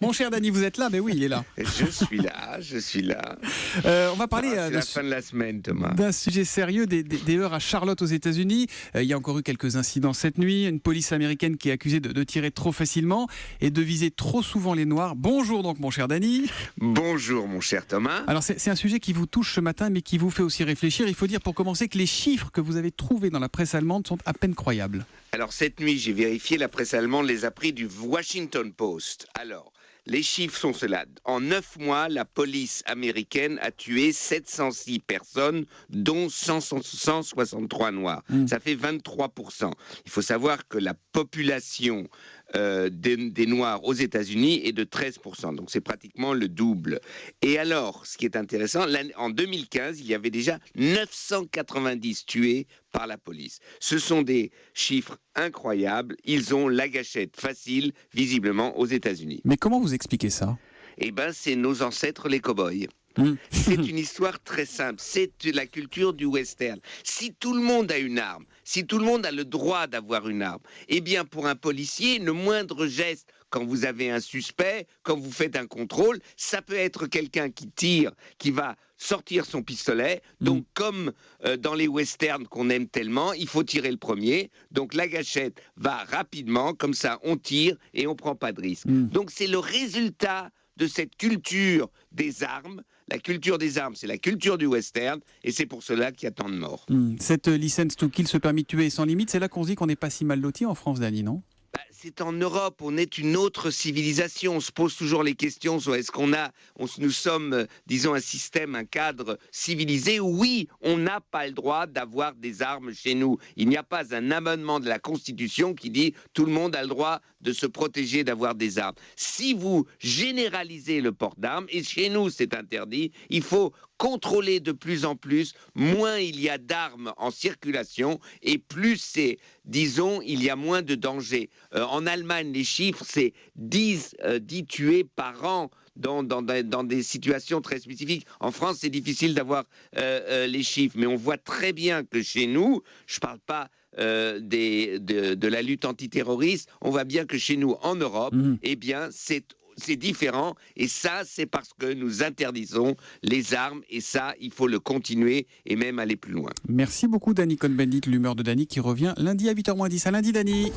Mon cher Dany, vous êtes là? Mais oui, il est là. Je suis là. On va parler C'est la fin de la semaine, Thomas. d'un sujet sérieux, des heurts à Charlotte aux États-Unis. Il y a encore eu quelques incidents cette nuit. Une police américaine qui est accusée de tirer trop facilement et de viser trop souvent les Noirs. Bonjour donc, mon cher Dany. Bonjour, mon cher Thomas. Alors c'est un sujet qui vous touche ce matin, mais qui vous fait aussi réfléchir. Il faut dire pour commencer que les chiffres que vous avez trouvés dans la presse allemande sont à peine croyables. Alors, cette nuit, j'ai vérifié, la presse allemande les a pris du Washington Post. Alors, les chiffres sont ceux-là. En 9 mois, la police américaine a tué 706 personnes, dont 163 Noirs. Ça fait 23%. Il faut savoir que la population des Noirs aux États-Unis est de 13%. Donc c'est pratiquement le double. Et alors, ce qui est intéressant, en 2015, il y avait déjà 990 tués par la police. Ce sont des chiffres incroyables. Ils ont la gâchette facile, visiblement, aux États-Unis. Mais comment vous expliquez ça? Eh bien, c'est nos ancêtres les cow-boys. C'est une histoire très simple. C'est la culture du western. Si tout le monde a une arme, si tout le monde a le droit d'avoir une arme, eh bien, pour un policier, le moindre geste, quand vous avez un suspect, quand vous faites un contrôle, ça peut être quelqu'un qui tire, qui va sortir son pistolet. Donc, comme dans les westerns qu'on aime tellement, il faut tirer le premier. Donc, la gâchette va rapidement, comme ça, on tire et on prend pas de risque. Donc, c'est le résultat de cette culture des armes. La culture des armes, c'est la culture du western, et c'est pour cela qu'il y a tant de morts. Cette license to kill, ce permis de tuer sans limite, c'est là qu'on se dit qu'on n'est pas si mal loti en France, Dany, non? C'est en Europe, on est une autre civilisation. On se pose toujours les questions sur est-ce nous sommes, disons, un système, un cadre civilisé. Oui, on n'a pas le droit d'avoir des armes chez nous. Il n'y a pas un amendement de la Constitution qui dit tout le monde a le droit de se protéger d'avoir des armes. Si vous généralisez le port d'armes, et chez nous c'est interdit, il faut contrôler de plus en plus, moins il y a d'armes en circulation et plus c'est, disons, il y a moins de danger. En Allemagne, les chiffres, c'est 10 tués par an dans des situations très spécifiques. En France, c'est difficile d'avoir les chiffres, mais on voit très bien que chez nous, je ne parle pas de la lutte antiterroriste, on voit bien que chez nous, en Europe, eh bien, c'est différent, et ça, c'est parce que nous interdisons les armes, et ça, il faut le continuer et même aller plus loin. Merci beaucoup, Dany Cohn-Bendit, l'humeur de Dany qui revient lundi à 8h moins 10. À lundi, Dany.